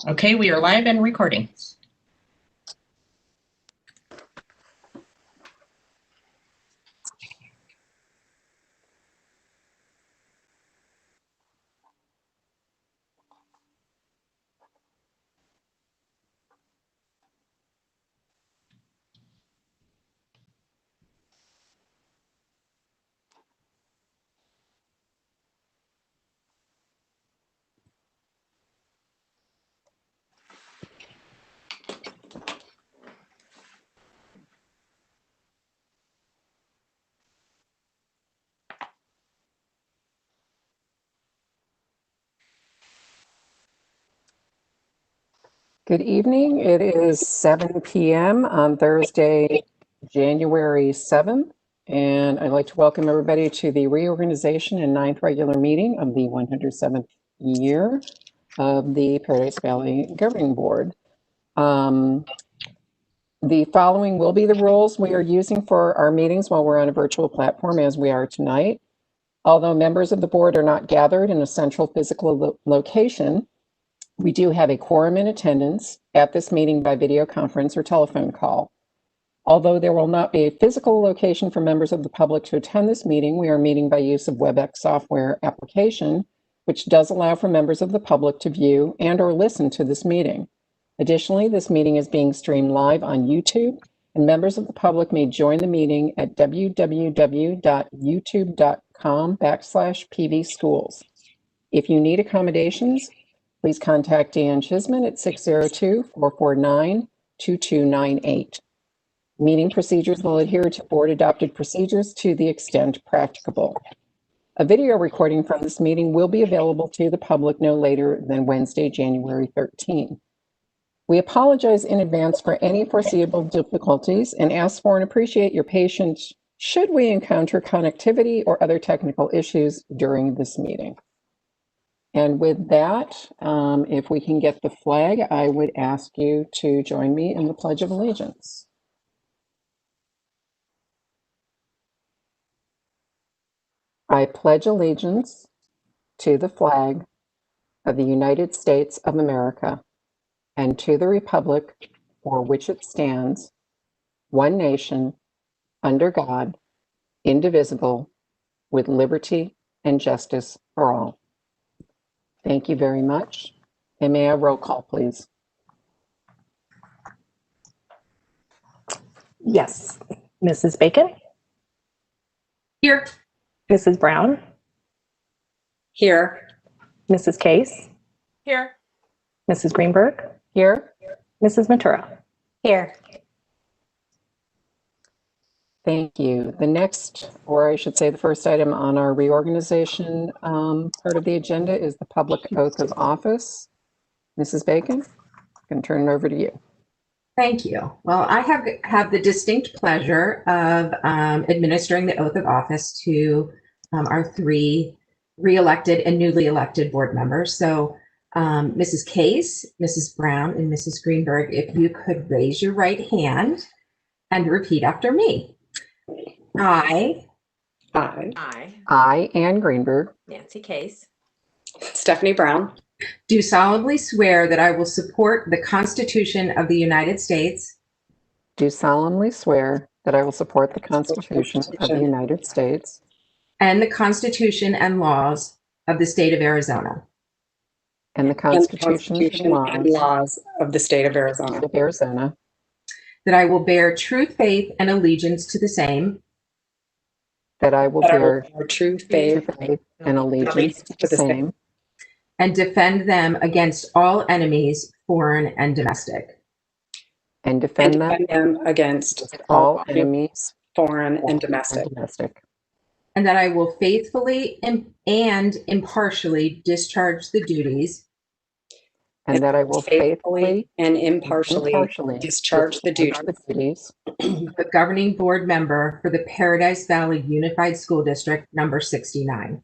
Okay, we are live and recording. Good evening. It is 7 p.m. on Thursday, January 7th, and I'd like to welcome everybody to the reorganization and ninth regular meeting of the 107th year of the Paradise Valley Governing Board. The following will be the rules we are using for our meetings while we're on a virtual platform as we are tonight. Although members of the board are not gathered in a central physical location, we do have a quorum in attendance at this meeting by video conference or telephone call. Although there will not be a physical location for members of the public to attend this meeting, we are meeting by use of WebEx software application, which does allow for members of the public to view and or listen to this meeting. Additionally, this meeting is being streamed live on YouTube, and members of the public may join the meeting at www.youtube.com/pvschools. If you need accommodations, please contact Dan Chisman at 602-449-2298. Meeting procedures will adhere to board-adopted procedures to the extent practicable. A video recording from this meeting will be available to the public no later than Wednesday, January 13. We apologize in advance for any foreseeable difficulties and ask for and appreciate your patience should we encounter connectivity or other technical issues during this meeting. And with that, if we can get the flag, I would ask you to join me in the Pledge of Allegiance. I pledge allegiance to the flag of the United States of America and to the republic for which it stands, one nation, under God, indivisible, with liberty and justice for all. Thank you very much. And may I roll call, please? Yes. Mrs. Bacon? Here. Mrs. Brown? Here. Mrs. Case? Here. Mrs. Greenberg? Here. Mrs. Ventura? Here. Thank you. The next, or I should say the first item on our reorganization part of the agenda is the public oath of office. Mrs. Bacon, I can turn it over to you. Thank you. Well, I have the distinct pleasure of administering the oath of office to our three re-elected and newly elected board members. So Mrs. Case, Mrs. Brown, and Mrs. Greenberg, if you could raise your right hand and repeat after me. I, Ann Greenberg, Nancy Case, Stephanie Brown, do solemnly swear that I will support the Constitution of the United States. do solemnly swear that I will support the Constitution of the United States And the Constitution and laws of the state of Arizona. and the Constitution and laws of the state of Arizona. That I will bear true faith and allegiance to the same. That I will bear true faith and allegiance to the same. And defend them against all enemies, foreign and domestic. And defend them against all enemies, foreign and domestic. And that I will faithfully and impartially discharge the duties. And that I will faithfully and impartially discharge the duties of the governing board member for the Paradise Valley Unified School District number 69.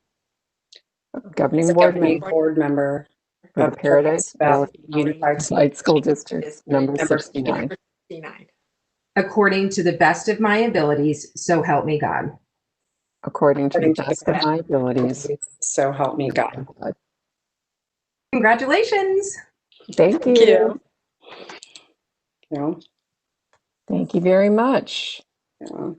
Governing board member for the Paradise Valley Unified School District number 69. According to the best of my abilities, so help me God. according to the best of my abilities. So help me God. Congratulations. Thank Thank you. you. Yeah, Thank you very much. yeah.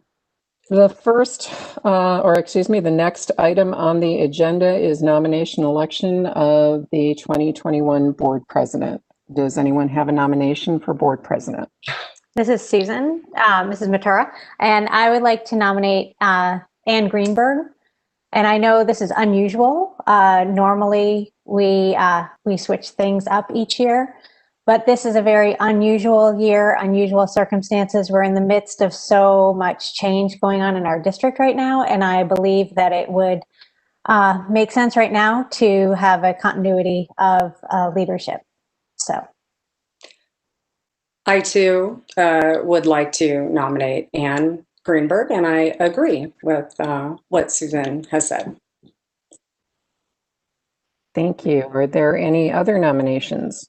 The first, the next item on the agenda is nomination election of the 2021 board president. Does anyone have a nomination for board president? This is Susan, Mrs. Matura, and I would like to nominate Anne Greenberg. And I know this is unusual. Normally, we switch things up each year, but this is a very unusual year, unusual circumstances. We're in the midst of so much change going on in our district right now, and I believe that it would make sense right now to have a continuity of leadership. So. I too would like to nominate Anne Greenberg, and I agree with what Susan has said. Thank you. Are there any other nominations?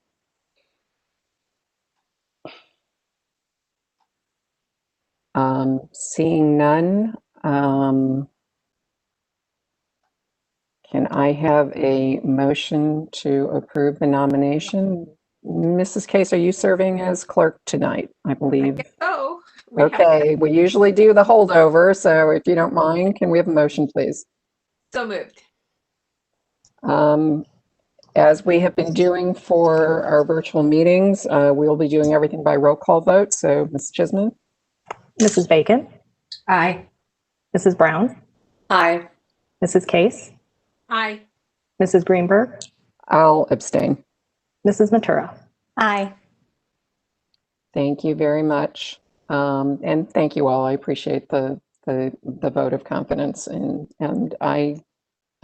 Seeing none, can I have a motion to approve the nomination? Mrs. Case, are you serving as clerk tonight, I believe? Oh, Okay, we usually do the holdover, so if you don't mind, can we have a motion, please? so moved. As we have been doing for our virtual meetings, we'll be doing everything by roll call vote. So, Ms. Chisholm? Mrs. Bacon, Aye. Mrs. Brown, Aye. Mrs. Case, Aye. Mrs. Greenberg, I'll abstain. Mrs. Matura. Aye. Thank you very much. And thank you all. I appreciate the vote of confidence. And I,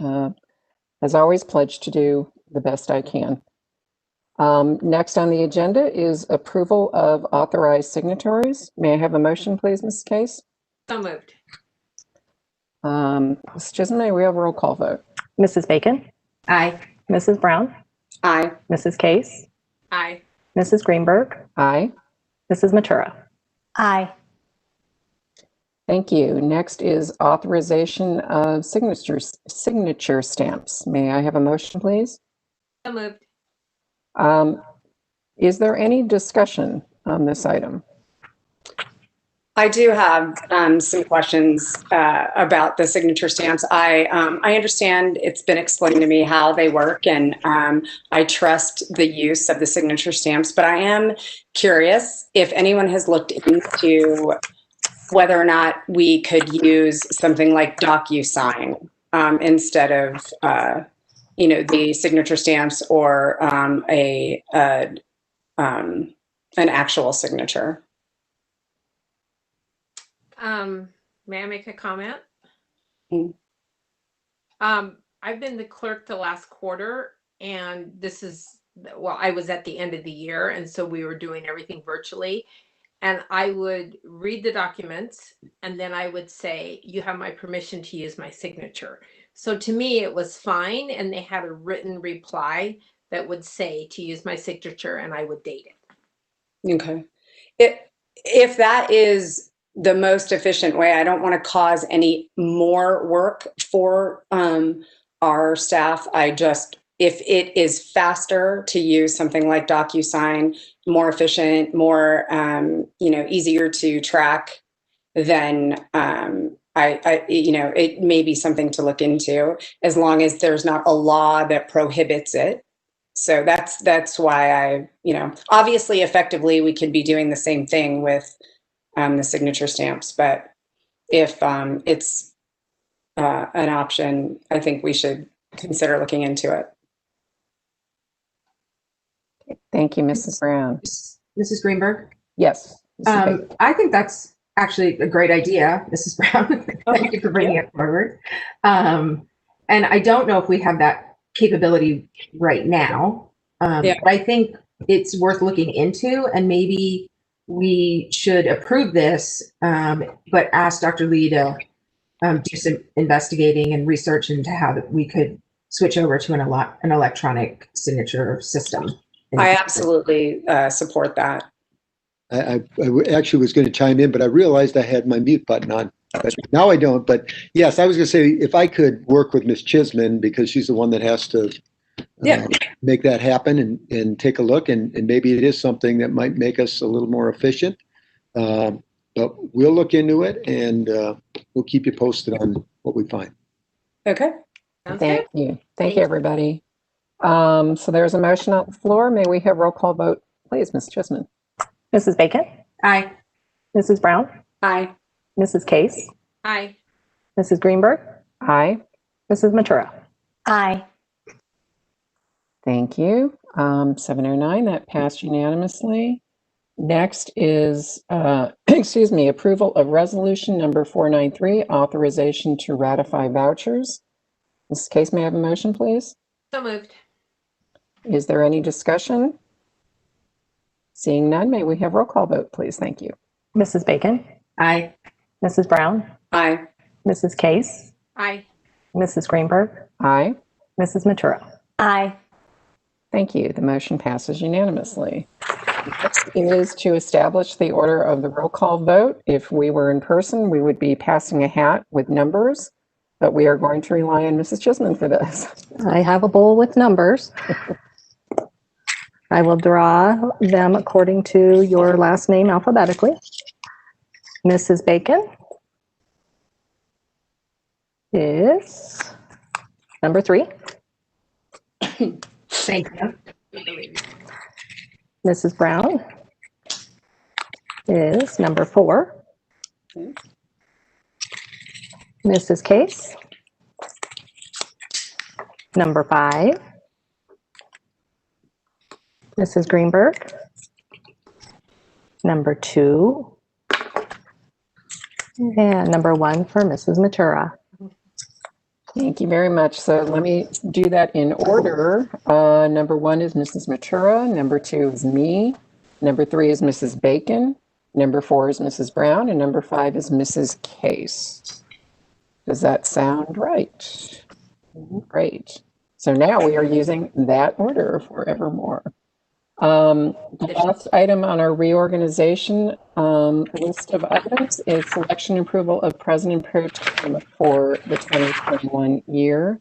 as always, pledge to do the best I can. Next on the agenda is approval of authorized signatories. May I have a motion, please, Mrs. Case? So moved. Ms. Chisholm, may we have a roll call vote? Mrs. Bacon, Aye. Mrs. Brown, Aye. Mrs. Case, Aye. Mrs. Greenberg, Aye. Mrs. Matura. Aye. Thank you. Next is authorization of signature stamps. May I have a motion, please? So moved. Is there any discussion on this item? I do have some questions about the signature stamps. I understand it's been explained to me how they work, and I trust the use of the signature stamps, but I am curious if anyone has looked into whether or not we could use something like DocuSign instead of the signature stamps, or an actual signature. May I make a comment? Mm. I've been the clerk the last quarter, and I was at the end of the year, and so we were doing everything virtually. And I would read the documents, and then I would say, you have my permission to use my signature. So to me, it was fine, and they had a written reply that would say to use my signature, and I would date it. Okay. If that is the most efficient way, I don't want to cause any more work for our staff. If it is faster to use something like DocuSign, more efficient, more easier to track, then it may be something to look into, as long as there's not a law that prohibits it. So that's why obviously effectively we could be doing the same thing with the signature stamps, but if it's an option, I think we should consider looking into it. Thank you, Mrs. Brown. Mrs. Greenberg? Yes. Mrs. Bacon. I think that's actually a great idea, Mrs. Brown. Thank you for bringing it forward. And I don't know if we have that capability right now, but I think it's worth looking into, and maybe we should approve this, but ask Dr. Lee to do some investigating and research into how we could switch over to an electronic signature system. I absolutely support that. I actually was going to chime in, but I realized I had my mute button on. But now I don't. But yes, I was going to say if I could work with Miss Chisman, because she's the one that has to make that happen and take a look, and maybe it is something that might make us a little more efficient. But we'll look into it, and we'll keep you posted on what we find. Okay. Sounds Thank good. you. Thank you, everybody. So there's a motion on the floor. May we have roll call vote, please, Ms. Chisman? Mrs. Bacon, Aye. Mrs. Brown, Aye. Mrs. Case, Aye. Mrs. Greenberg, Aye. Mrs. Matura. Aye. Thank you. 709, that passed unanimously. Next is, excuse me, approval of resolution number 493, authorization to ratify vouchers. Mrs. Case, may I have a motion, please? So moved. Is there any discussion? Seeing none, may we have roll call vote, please? Thank you. Mrs. Bacon, Aye. Mrs. Brown, Aye. Mrs. Case, Aye. Mrs. Greenberg, Aye. Mrs. Matura. Aye. Thank you. The motion passes unanimously. Next is to establish the order of the roll call vote. If we were in person, we would be passing a hat with numbers, but we are going to rely on Mrs. Chisman for this. I have a bowl with numbers. I will draw them according to your last name alphabetically. Mrs. Bacon is number 3. Thank you. Mrs. Brown is number 4. Mrs. Case, number 5. Mrs. Greenberg, number 2. And number 1 for Mrs. Matura. Thank you very much. So let me do that in order. Number 1 is Mrs. Matura. Number 2 is me. Number 3 is Mrs. Bacon. Number 4 is Mrs. Brown. And number 5 is Mrs. Case. Does that sound right? Great. So now we are using that order forevermore. The last item on our reorganization list of items is selection and approval of President Pro Tem for the 2021 year.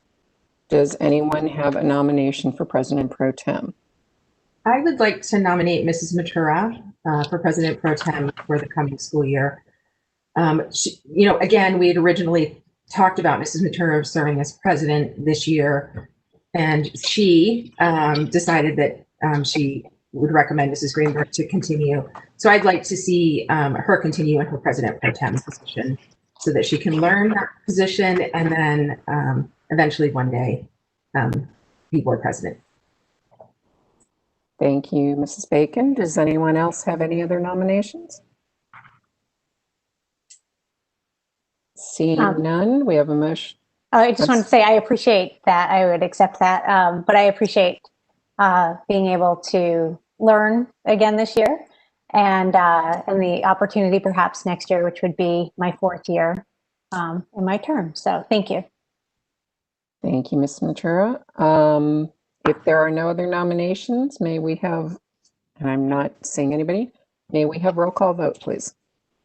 Does anyone have a nomination for President Pro Tem? I would like to nominate Mrs. Matura for President Pro Tem for the coming school year. Again, we had originally talked about Mrs. Matura serving as president this year, and she decided that she would recommend Mrs. Greenberg to continue. So I'd like to see her continue in her President Pro Tem position so that she can learn that position and then eventually one day be board president. Thank you, Mrs. Bacon. Does anyone else have any other nominations? Seeing none, we have a motion. I just want to say I appreciate that. I would accept that, but I appreciate being able to learn again this year, and the opportunity perhaps next year, which would be my 4th year in my term. So thank you. Thank you, Ms. Matura. If there are no other nominations, may we have, and I'm not seeing anybody, may we have roll call vote, please?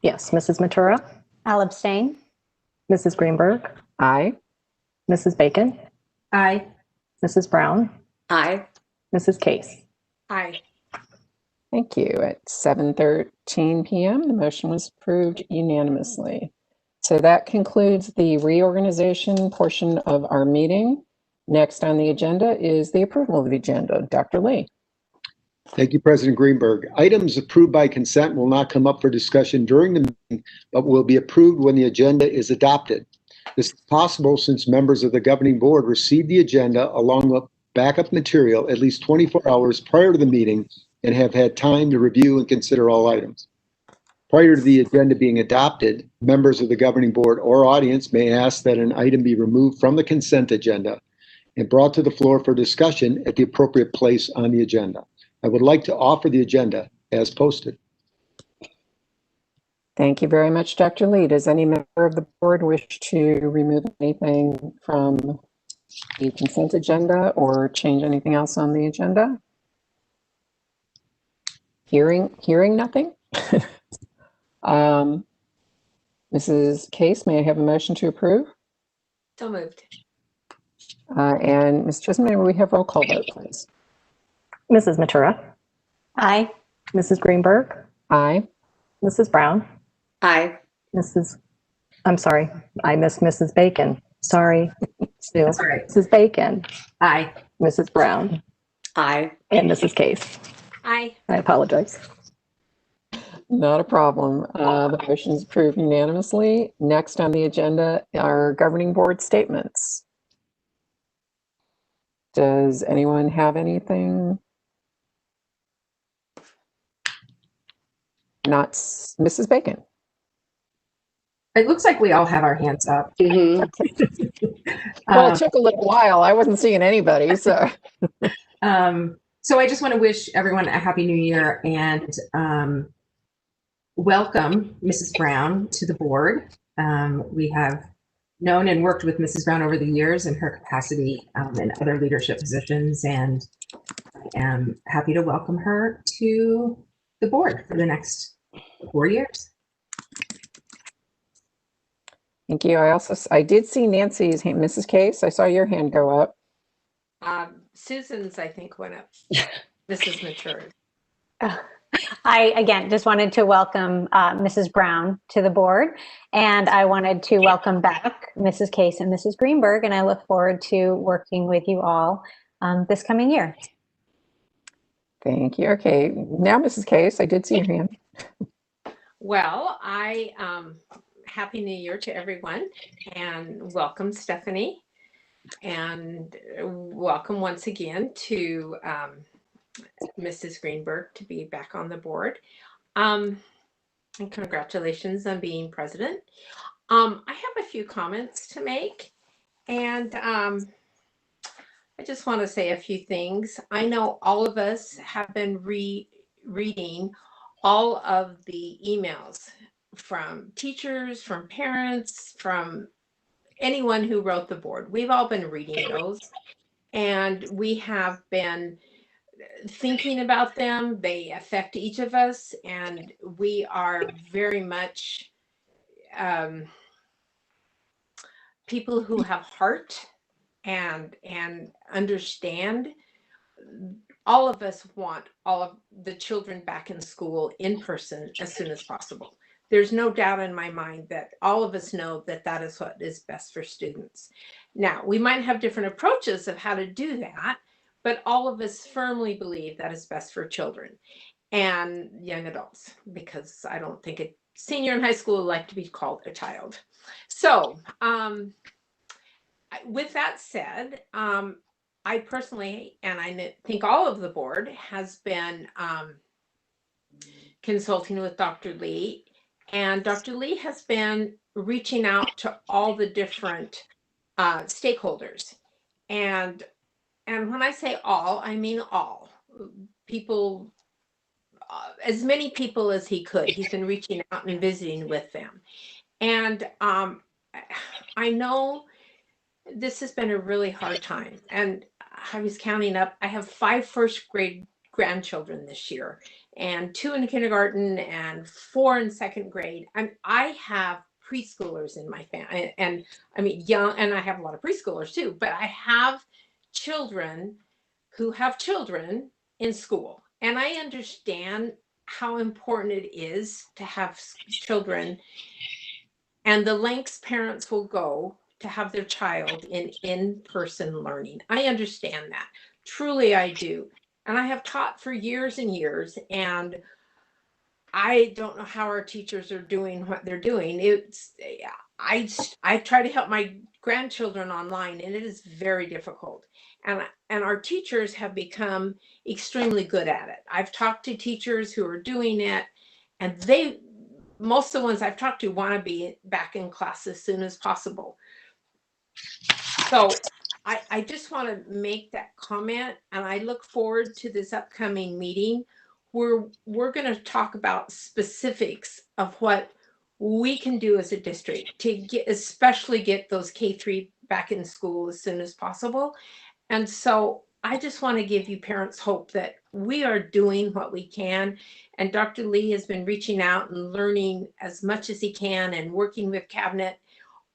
Yes, Mrs. Matura, I'll abstain. Mrs. Greenberg, Aye. Mrs. Bacon, Aye. Mrs. Brown, Aye. Mrs. Case. Aye. Thank you. At 7:13 p.m., the motion was approved unanimously. So that concludes the reorganization portion of our meeting. Next on the agenda is the approval of the agenda. Dr. Lee. Thank you, President Greenberg. Items approved by consent will not come up for discussion during the meeting, but will be approved when the agenda is adopted. This is possible since members of the governing board received the agenda along with backup material at least 24 hours prior to the meeting and have had time to review and consider all items. Prior to the agenda being adopted, members of the governing board or audience may ask that an item be removed from the consent agenda and brought to the floor for discussion at the appropriate place on the agenda. I would like to offer the agenda as posted. Thank you very much, Dr. Lee. Does any member of the board wish to remove anything from the consent agenda or change anything else on the agenda? Hearing nothing? Mrs. Case, may I have a motion to approve? So moved. And Ms. Chisholm, may we have roll call vote, please? Mrs. Matura, Aye. Mrs. Greenberg, Aye. Mrs. Brown, Aye. I'm sorry, I missed Mrs. Bacon. Sorry, Sue. That's all right. Mrs. Bacon, Aye. Mrs. Brown, Aye. and Mrs. Case. Aye. I apologize. Not a problem. The motion is approved unanimously. Next on the agenda are governing board statements. Does anyone have anything? Not Mrs. Bacon. It looks like we all have our hands up. Mhm. Well, it took a little while. I wasn't seeing anybody, so. So I just want to wish everyone a happy new year and welcome Mrs. Brown to the board. We have known and worked with Mrs. Brown over the years in her capacity in other leadership positions, and I am happy to welcome her to the board for the next 4 years. Thank you. I did see Nancy's hand, Mrs. Case. I saw your hand go up. Susan's, I think, went up. Mrs. Mature. I, again, just wanted to welcome Mrs. Brown to the board, and I wanted to welcome back Mrs. Case and Mrs. Greenberg, and I look forward to working with you all this coming year. Thank you. Okay, now Mrs. Case, I did see your hand. Well, Happy New Year to everyone, and welcome, Stephanie, and welcome once again to Mrs. Greenberg to be back on the board. And congratulations on being president. I have a few comments to make, and I just want to say a few things. I know all of us have been reading all of the emails from teachers, from parents, from anyone who wrote the board. We've all been reading those, and we have been thinking about them. They affect each of us, and we are very much people who have heart and understand. All of us want all of the children back in school in person as soon as possible. There's no doubt in my mind that all of us know that that is what is best for students. Now, we might have different approaches of how to do that, but all of us firmly believe that is best for children and young adults, because I don't think a senior in high school would like to be called a child. So with that said, I personally, and I think all of the board, has been consulting with Dr. Lee, and Dr. Lee has been reaching out to all the different stakeholders. And when I say all, I mean all people, as many people as he could. He's been reaching out and visiting with them. And I know this has been a really hard time. And I was counting up, I have 5 first grade grandchildren this year, and 2 in kindergarten and 4 in second grade. And I have preschoolers in my family, and I mean young, and I have a lot of preschoolers too, but I have children who have children in school. And I understand how important it is to have children and the lengths parents will go to have their child in in-person learning. I understand that. Truly, I do. And I have taught for years and years, and I don't know how our teachers are doing what they're doing. I try to help my grandchildren online, and it is very difficult. And our teachers have become extremely good at it. I've talked to teachers who are doing it, and most of the ones I've talked to want to be back in class as soon as possible. So I just want to make that comment, and I look forward to this upcoming meeting where we're going to talk about specifics of what we can do as a district to especially get those K-3 back in school as soon as possible. And so I just want to give you parents hope that we are doing what we can. And Dr. Lee has been reaching out and learning as much as he can and working with cabinet.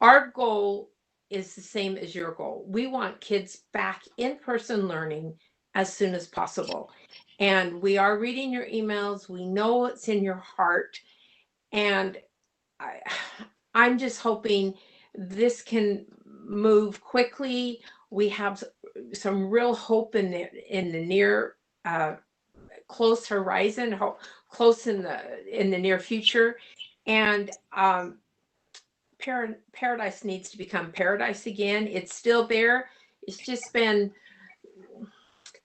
Our goal is the same as your goal. We want kids back in person learning as soon as possible. And we are reading your emails. We know what's in your heart. And I'm just hoping this can move quickly. We have some real hope in the near close horizon, close in the near future, and paradise needs to become paradise again. It's still there. It's just been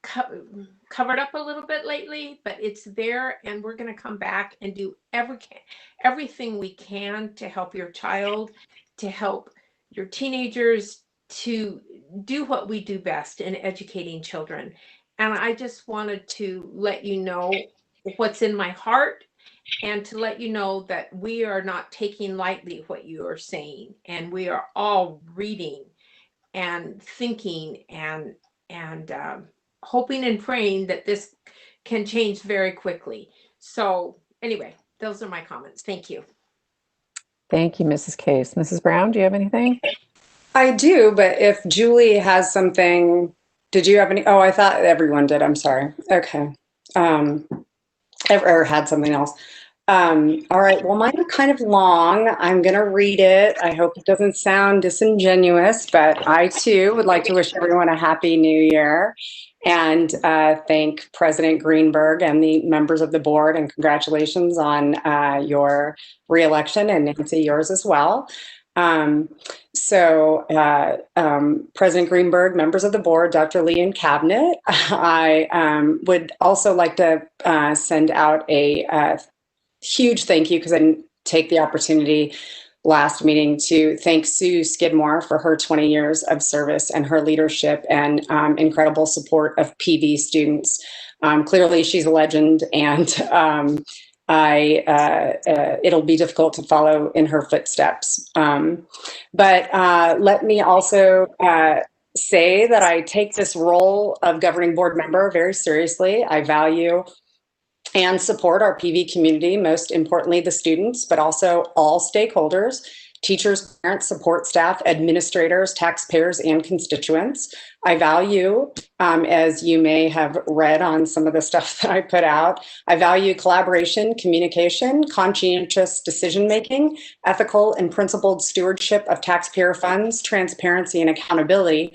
covered up a little bit lately, but it's there, and we're going to come back and do everything we can to help your child, to help your teenagers, to do what we do best in educating children. And I just wanted to let you know what's in my heart, and to let you know that we are not taking lightly what you are saying, and we are all reading and thinking and hoping and praying that this can change very quickly. So anyway, those are my comments. Thank you. Thank you, Mrs. Case. Mrs. Brown, do you have anything? I do, but if Julie has something, did you have any? Oh, I thought everyone did. I'm sorry. Okay. Or had something else. All right. Well, mine are kind of long. I'm going to read it. I hope it doesn't sound disingenuous, but I too would like to wish everyone a happy new year and thank President Greenberg and the members of the board, and congratulations on your reelection, and Nancy, yours as well. President Greenberg, members of the board, Dr. Lee and cabinet, I would also like to send out a huge thank you, because I didn't take the opportunity last meeting to thank Sue Skidmore for her 20 years of service and her leadership and incredible support of PV students. Clearly, she's a legend, and it'll be difficult to follow in her footsteps. But let me also say that I take this role of governing board member very seriously. I value and support our PV community, most importantly the students, but also all stakeholders, teachers, parents, support staff, administrators, taxpayers, and constituents. I value, as you may have read on some of the stuff that I put out, I value collaboration, communication, conscientious decision-making, ethical and principled stewardship of taxpayer funds, transparency, and accountability.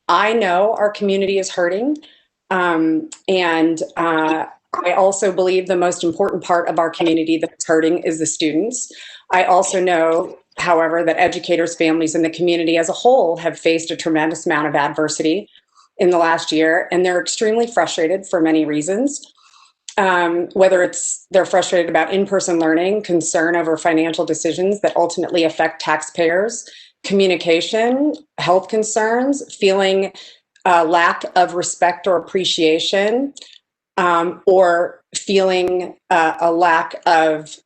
I know our community is hurting, I also believe the most important part of our community that's hurting is the students. I also know, however, that educators, families, and the community as a whole have faced a tremendous amount of adversity in the last year, and they're extremely frustrated for many reasons. Whether it's they're frustrated about in-person learning, concern over financial decisions that ultimately affect taxpayers, communication, health concerns, feeling lack of respect or appreciation, or feeling a lack of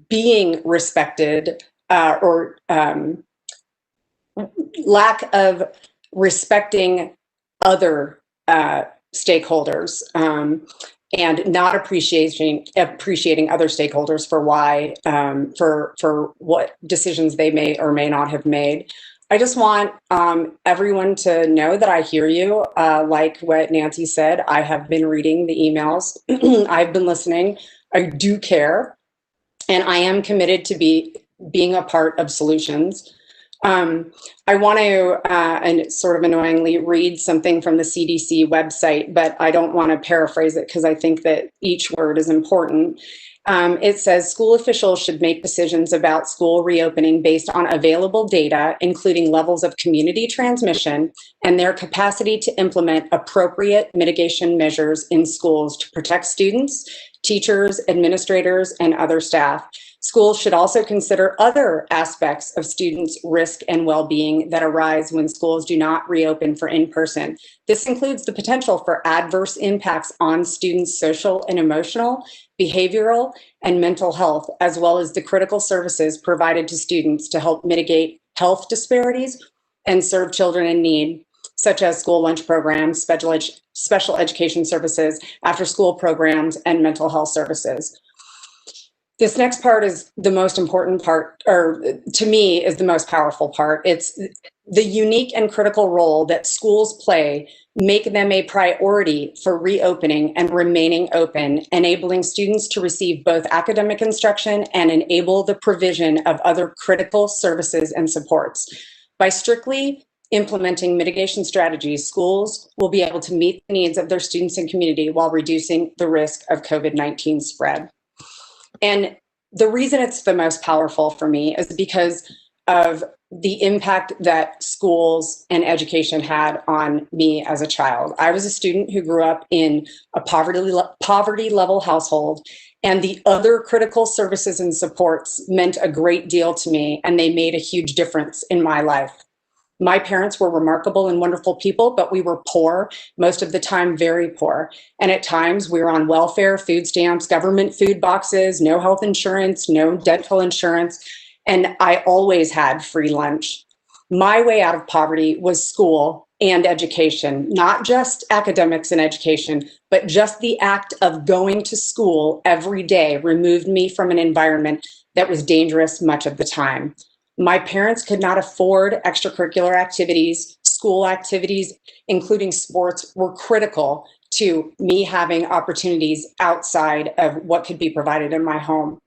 being respected, or lack of respecting other stakeholders, and not appreciating other stakeholders for why for what decisions they may or may not have made. I just want everyone to know that I hear you. Like what Nancy said, I have been reading the emails. I've been listening. I do care. And I am committed to being a part of solutions. I want to, and sort of annoyingly, read something from the CDC website, but I don't want to paraphrase it because I think that each word is important. It says school officials should make decisions about school reopening based on available data, including levels of community transmission and their capacity to implement appropriate mitigation measures in schools to protect students, teachers, administrators, and other staff. Schools should also consider other aspects of students' risk and well-being that arise when schools do not reopen for in-person. This includes the potential for adverse impacts on students' social and emotional, behavioral, and mental health, as well as the critical services provided to students to help mitigate health disparities and serve children in need. such as school lunch programs, special education services, after-school programs, and mental health services. This next part is the most important part, or to me is the most powerful part. It's the unique and critical role that schools play, make them a priority for reopening and remaining open, enabling students to receive both academic instruction and enable the provision of other critical services and supports. By strictly implementing mitigation strategies, schools will be able to meet the needs of their students and community while reducing the risk of COVID-19 spread. And the reason it's the most powerful for me is because of the impact that schools and education had on me as a child. I was a student who grew up in a poverty level household, and the other critical services and supports meant a great deal to me, and they made a huge difference in my life. My parents were remarkable and wonderful people, but we were poor, most of the time very poor. And at times we were on welfare, food stamps, government food boxes, no health insurance, no dental insurance. And I always had free lunch. My way out of poverty was school and education, not just academics and education, but just the act of going to school every day removed me from an environment that was dangerous much of the time. My parents could not afford extracurricular activities. School activities, including sports, were critical to me having opportunities outside of what could be provided in my home.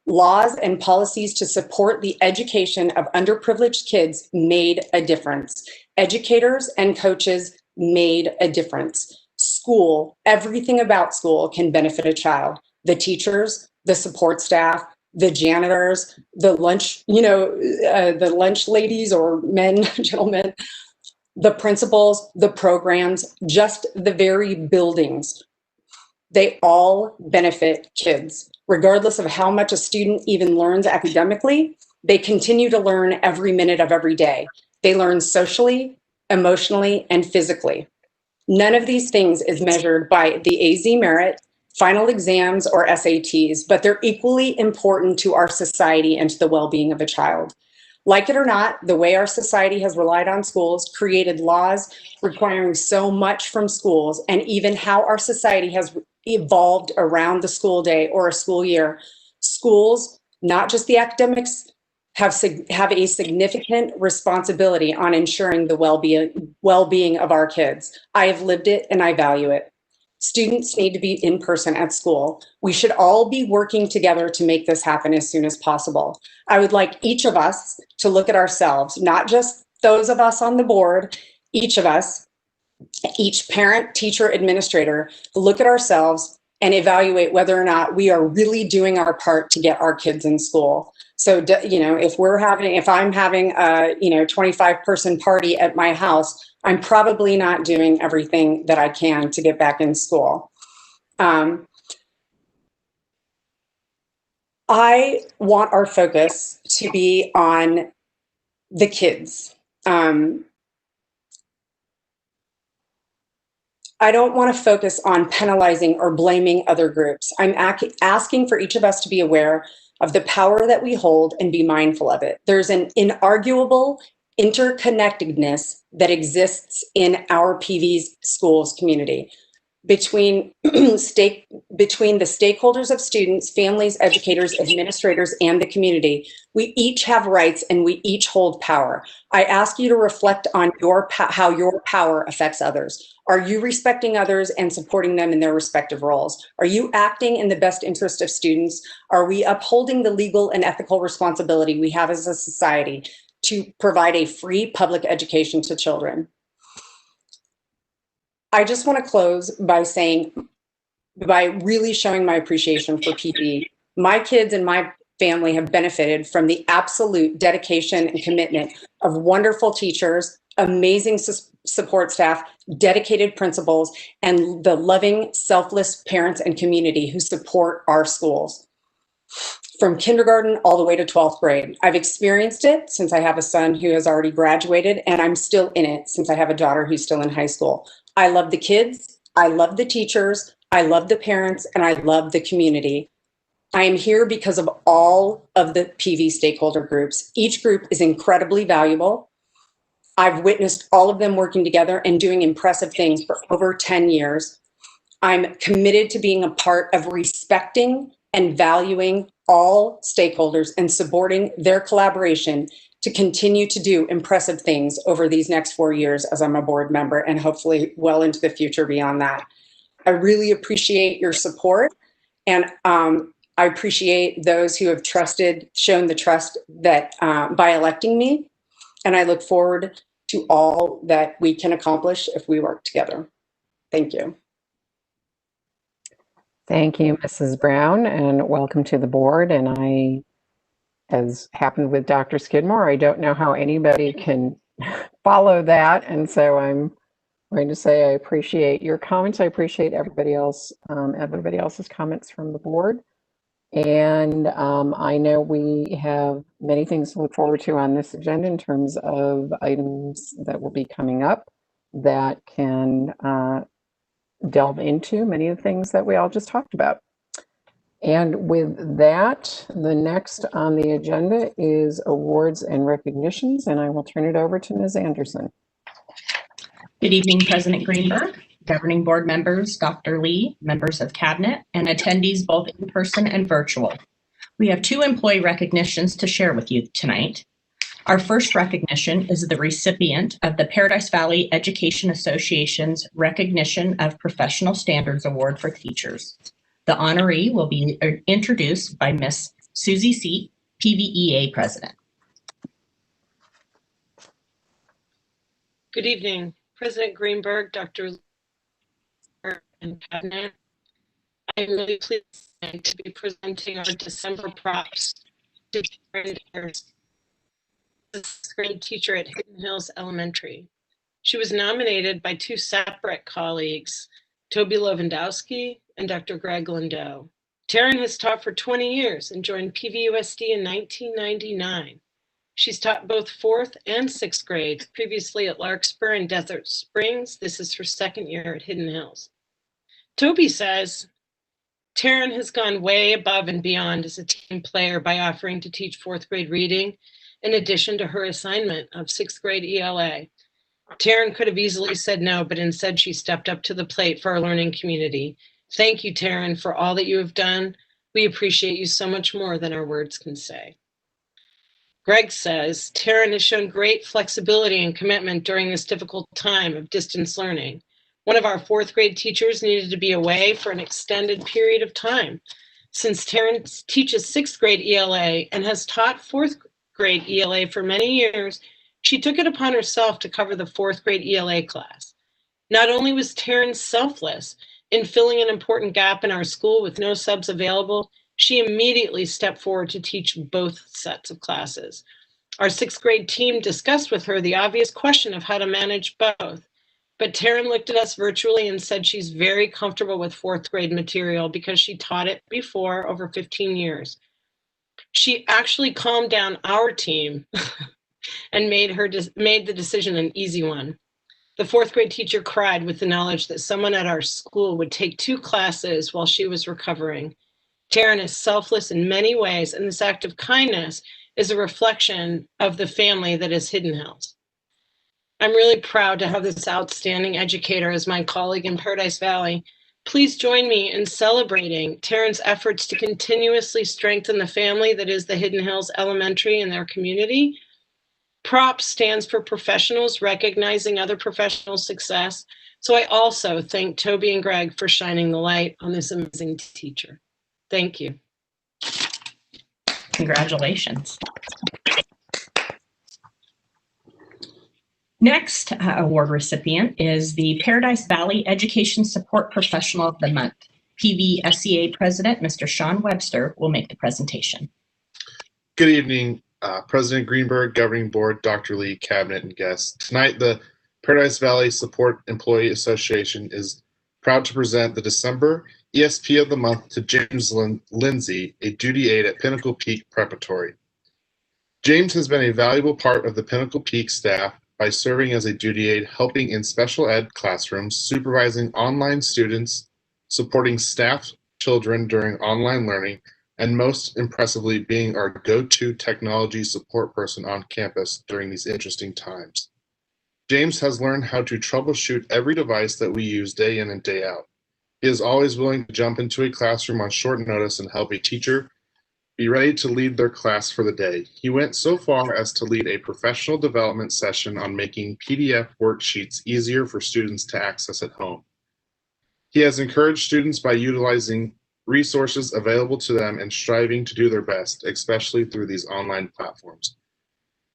Laws and policies to support the education of underprivileged kids made a difference. Educators and coaches made a difference. School, everything about school can benefit a child. The teachers, the support staff, the janitors, the lunch, the lunch ladies or men, gentlemen, the principals, the programs, just the very buildings. They all benefit kids. Regardless of how much a student even learns academically, they continue to learn every minute of every day. They learn socially, emotionally, and physically. None of these things is measured by the AZ merit, final exams, or SATs, but they're equally important to our society and to the well-being of a child. Like it or not, the way our society has relied on schools created laws requiring so much from schools, and even how our society has evolved around the school day or a school year. Schools, not just the academics, have a significant responsibility on ensuring the well-being of our kids. I have lived it and I value it. Students need to be in person at school. We should all be working together to make this happen as soon as possible. I would like each of us to look at ourselves, not just those of us on the board, each of us, each parent, teacher, administrator, look at ourselves and evaluate whether or not we are really doing our part to get our kids in school. So, if I'm having a 25-person party at my house, I'm probably not doing everything that I can to get back in school. I want our focus to be on the kids. I don't want to focus on penalizing or blaming other groups. I'm asking for each of us to be aware of the power that we hold and be mindful of it. There's an inarguable interconnectedness that exists in our PV's schools community between the stakeholders of students, families, educators, administrators, and the community. We each have rights and we each hold power. I ask you to reflect on how your power affects others. Are you respecting others and supporting them in their respective roles? Are you acting in the best interest of students? Are we upholding the legal and ethical responsibility we have as a society to provide a free public education to children? I just want to close by really showing my appreciation for PV. My kids and my family have benefited from the absolute dedication and commitment of wonderful teachers, amazing support staff, dedicated principals, and the loving, selfless parents and community who support our schools. From kindergarten all the way to 12th grade. I've experienced it since I have a son who has already graduated, and I'm still in it since I have a daughter who's still in high school. I love the kids, I love the teachers, I love the parents, and I love the community. I am here because of all of the PV stakeholder groups. Each group is incredibly valuable. I've witnessed all of them working together and doing impressive things for over 10 years. I'm committed to being a part of respecting and valuing all stakeholders and supporting their collaboration to continue to do impressive things over these next 4 years as I'm a board member and hopefully well into the future beyond that. I really appreciate your support, and I appreciate those who have shown the trust that by electing me, and I look forward to all that we can accomplish if we work together. Thank you. Thank you, Mrs. Brown, and welcome to the board. And as happened with Dr. Skidmore, I don't know how anybody can follow that. And so I'm going to say I appreciate your comments. I appreciate everybody else's comments from the board. And I know we have many things to look forward to on this agenda in terms of items that will be coming up that can delve into many of the things that we all just talked about. And with that, the next on the agenda is awards and recognitions, and I will turn it over to Ms. Anderson. Good evening, President Greenberg, governing board members, Dr. Lee, members of cabinet, and attendees both in person and virtual. We have 2 employee recognitions to share with you tonight. Our first recognition is the recipient of the Paradise Valley Education Association's Recognition of Professional Standards Award for Teachers. The honoree will be introduced by Miss Susie Seat, PVEA President. Good evening, President Greenberg, Dr. and Cabinet. I'm really pleased to be presenting our December props to Karen, the 6th grade teacher at Hidden Hills Elementary. She was nominated by 2 separate colleagues, Toby Lewandowski and Dr. Greg Lindow. Taryn has taught for 20 years and joined PVUSD in 1999. She's taught both 4th and 6th grade, previously at Larkspur and Desert Springs. This is her 2nd year at Hidden Hills. Toby says, Taryn has gone way above and beyond as a team player by offering to teach 4th grade reading, in addition to her assignment of 6th grade ELA. Taryn could have easily said no, but instead she stepped up to the plate for our learning community. Thank you, Taryn, for all that you have done. We appreciate you so much more than our words can say. Greg says, Taryn has shown great flexibility and commitment during this difficult time of distance learning. One of our 4th grade teachers needed to be away for an extended period of time. Since Taryn teaches 6th grade ELA and has taught 4th grade ELA for many years, she took it upon herself to cover the 4th grade ELA class. Not only was Taryn selfless in filling an important gap in our school with no subs available, she immediately stepped forward to teach both sets of classes. Our 6th grade team discussed with her the obvious question of how to manage both. But Taryn looked at us virtually and said she's very comfortable with 4th grade material because she taught it before over 15 years. She actually calmed down our team and made the decision an easy one. The 4th grade teacher cried with the knowledge that someone at our school would take 2 classes while she was recovering. Taryn is selfless in many ways, and this act of kindness is a reflection of the family that is Hidden Hills. I'm really proud to have this outstanding educator as my colleague in Paradise Valley. Please join me in celebrating Taryn's efforts to continuously strengthen the family that is the Hidden Hills Elementary and their community. PROPS stands for professionals recognizing other professionals' success. So I also thank Toby and Greg for shining the light on this amazing teacher. Thank you. Congratulations. Next award recipient is the Paradise Valley Education Support Professional of the Month. PVSEA President, Mr. Sean Webster, will make the presentation. Good evening, President Greenberg, Governing Board, Dr. Lee, Cabinet, and guests. Tonight, the Paradise Valley Support Employee Association is proud to present the December ESP of the Month to James Lindsay, a duty aide at Pinnacle Peak Preparatory. James has been a valuable part of the Pinnacle Peak staff by serving as a duty aide, helping in special ed classrooms, supervising online students, supporting staff children during online learning, and most impressively, being our go-to technology support person on campus during these interesting times. James has learned how to troubleshoot every device that we use day in and day out. He is always willing to jump into a classroom on short notice and help a teacher be ready to lead their class for the day. He went so far as to lead a professional development session on making PDF worksheets easier for students to access at home. He has encouraged students by utilizing resources available to them and striving to do their best, especially through these online platforms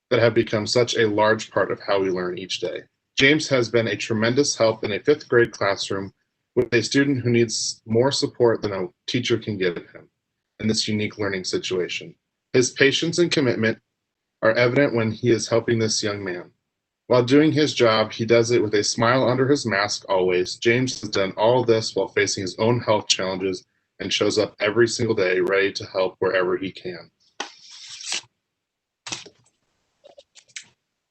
that have become such a large part of how we learn each day. James has been a tremendous help in a 5th grade classroom with a student who needs more support than a teacher can give him in this unique learning situation. His patience and commitment are evident when he is helping this young man. While doing his job, he does it with a smile under his mask always. James has done all this while facing his own health challenges and shows up every single day ready to help wherever he can.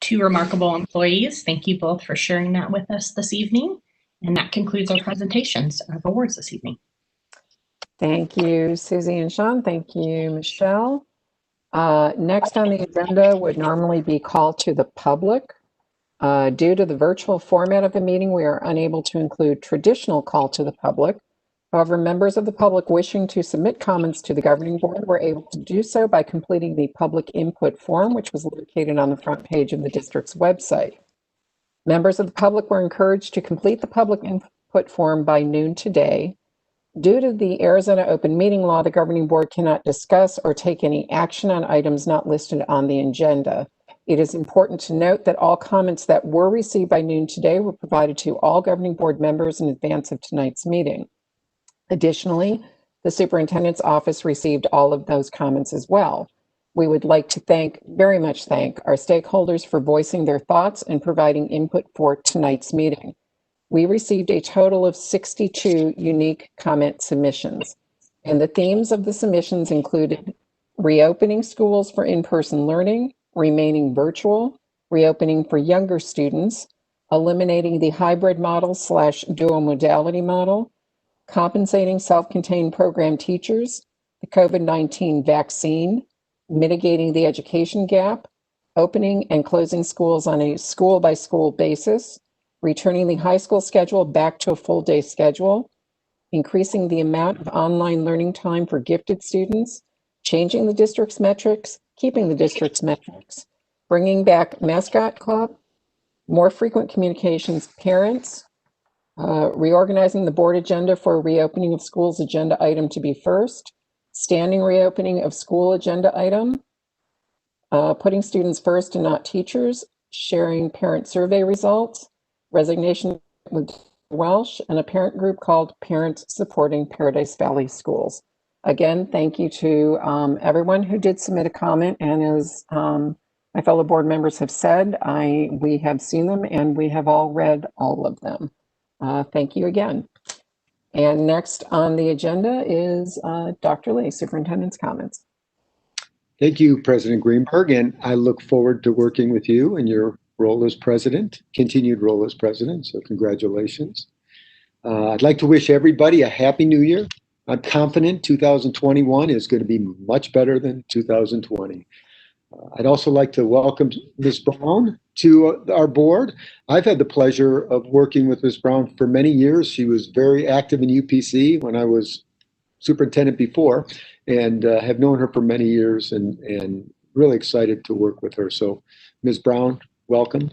2 remarkable employees. Thank you both for sharing that with us this evening. And that concludes our presentations of awards this evening. Thank you, Susie and Sean. Thank you, Michelle. Next on the agenda would normally be call to the public. Due to the virtual format of the meeting, we are unable to include traditional call to the public. However, members of the public wishing to submit comments to the governing board were able to do so by completing the public input form, which was located on the front page of the district's website. Members of the public were encouraged to complete the public input form by noon today. Due to the Arizona open meeting law, the governing board cannot discuss or take any action on items not listed on the agenda. It is important to note that all comments that were received by noon today were provided to all governing board members in advance of tonight's meeting. Additionally, the superintendent's office received all of those comments as well. We would like to very much thank our stakeholders for voicing their thoughts and providing input for tonight's meeting. We received a total of 62 unique comment submissions, and the themes of the submissions included reopening schools for in-person learning, remaining virtual, reopening for younger students, eliminating the hybrid model / dual modality model, compensating self-contained program teachers, the COVID-19 vaccine, mitigating the education gap, opening and closing schools on a school-by-school basis, returning the high school schedule back to a full-day schedule, increasing the amount of online learning time for gifted students, changing the district's metrics, keeping the district's metrics, bringing back mascot club, more frequent communications with parents, reorganizing the board agenda for reopening of schools agenda item to be first, standing reopening of school agenda item, putting students first and not teachers, sharing parent survey results, resignation with Welsh, and a parent group called Parents Supporting Paradise Valley Schools. Again, thank you to everyone who did submit a comment, and as my fellow board members have said, we have seen them and we have all read all of them. Thank you again. And next on the agenda is Dr. Lee, Superintendent's comments. Thank you, President Greenberg, and I look forward to working with you in your role as president, continued role as president, so congratulations. I'd like to wish everybody a happy new year. I'm confident 2021 is going to be much better than 2020. I'd also like to welcome Ms. Brown to our board. I've had the pleasure of working with Ms. Brown for many years. She was very active in UPC when I was superintendent before, and have known her for many years and really excited to work with her. So Ms. Brown, welcome.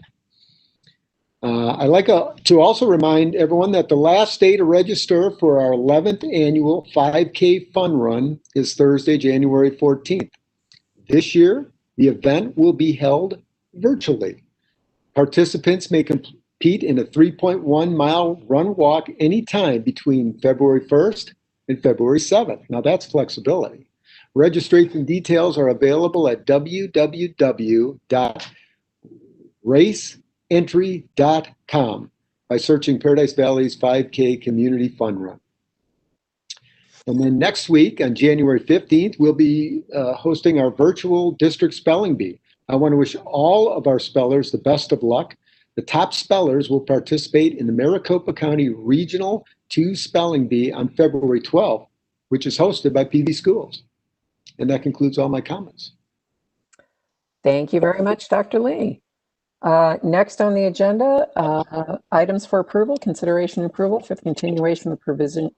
I'd like to also remind everyone that the last day to register for our 11th annual 5K Fun Run is Thursday, January 14th. This year, the event will be held virtually. Participants may compete in a 3.1 mile run walk anytime between February 1st and February 7th. Now that's flexibility. Registration details are available at www.raceentry.com by searching Paradise Valley's 5K Community Fun Run. And then next week on January 15th, we'll be hosting our virtual district spelling bee. I want to wish all of our spellers the best of luck. The top spellers will participate in the Maricopa County Regional 2 Spelling Bee on February 12th, which is hosted by PV Schools. And that concludes all my comments. Thank you very much, Dr. Lee. Next on the agenda, items for approval, consideration and approval for the continuation of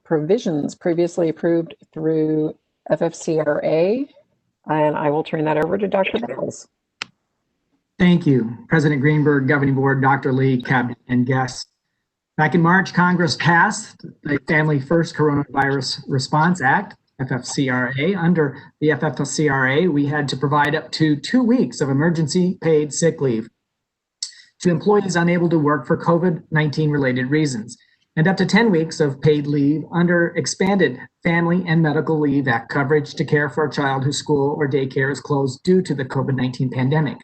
provisions previously approved through FFCRA. And I will turn that over to Dr. Bales. Thank you, President Greenberg, Governing Board, Dr. Lee, Cabinet, and guests. Back in March, Congress passed the Family First Coronavirus Response Act, FFCRA. Under the FFCRA, we had to provide up to 2 weeks of emergency paid sick leave to employees unable to work for COVID-19 related reasons, and up to 10 weeks of paid leave under expanded Family and Medical Leave Act coverage to care for a child whose school or daycare is closed due to the COVID-19 pandemic.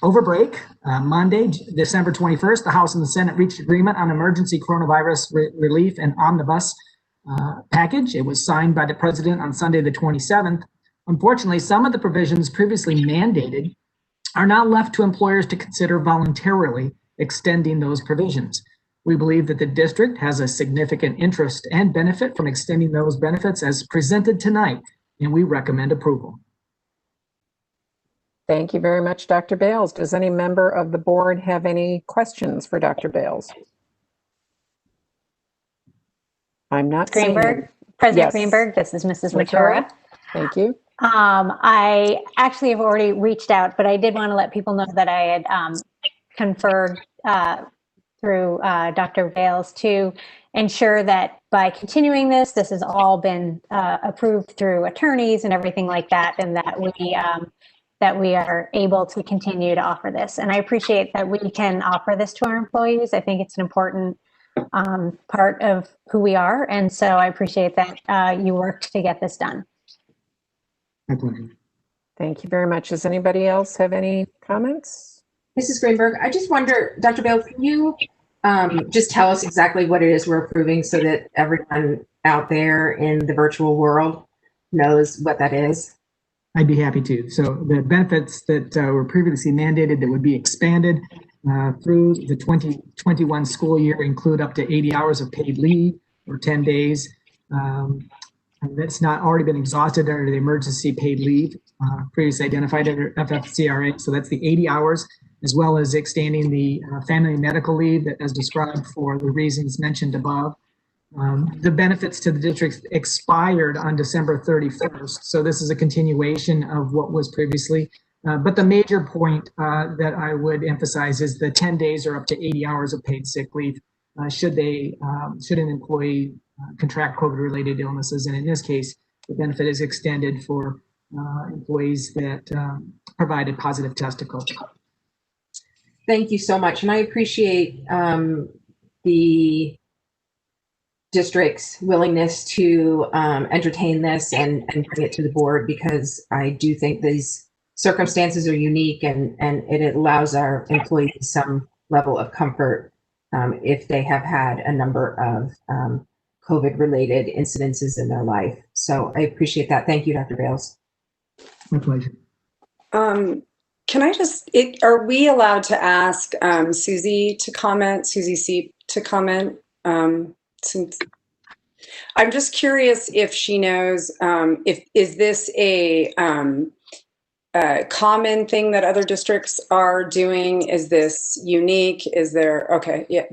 Over break, Monday, December 21st, the House and the Senate reached agreement on emergency coronavirus relief and omnibus package. It was signed by the President on Sunday, the 27th. Unfortunately, some of the provisions previously mandated are now left to employers to consider voluntarily extending those provisions. We believe that the district has a significant interest and benefit from extending those benefits as presented tonight, and we recommend approval. Thank you very much, Dr. Bales. Does any member of the board have any questions for Dr. Bales? I'm not seeing Greenberg, it. President Yes. Greenberg, this is Mrs. Matura. Matura. Thank you. I actually have already reached out, but I did want to let people know that I had conferred through Dr. Bales to ensure that by continuing this, this has all been approved through attorneys and everything like that, and that we are able to continue to offer this. And I appreciate that we can offer this to our employees. I think it's an important part of who we are. And so I appreciate that you worked to get this done. My pleasure. Thank you very much. Does anybody else have any comments? Mrs. Greenberg, I just wonder, Dr. Bales, can you just tell us exactly what it is we're approving so that everyone out there in the virtual world knows what that is? I'd be happy to. So the benefits that were previously mandated that would be expanded through the 2021 school year include up to 80 hours of paid leave or 10 days. And that's not already been exhausted under the emergency paid leave previously identified under FFCRA. So that's the 80 hours, as well as extending the family and medical leave that as described for the reasons mentioned above. The benefits to the district expired on December 31st. So this is a continuation of what was previously. But the major point that I would emphasize is the 10 days or up to 80 hours of paid sick leave should an employee contract COVID-related illnesses. And in this case, the benefit is extended for employees that provided positive test to COVID. Thank you so much. And I appreciate the district's willingness to entertain this and bring it to the board, because I do think these circumstances are unique and it allows our employees some level of comfort if they have had a number of COVID-related incidences in their life. So I appreciate that. Thank you, Dr. Bales. My pleasure. Can I just, are we allowed to ask Susie to comment, Susie Seep to comment? Since I'm just curious if she knows, is this a common thing that other districts are doing? Is this unique? Is there, okay, yeah.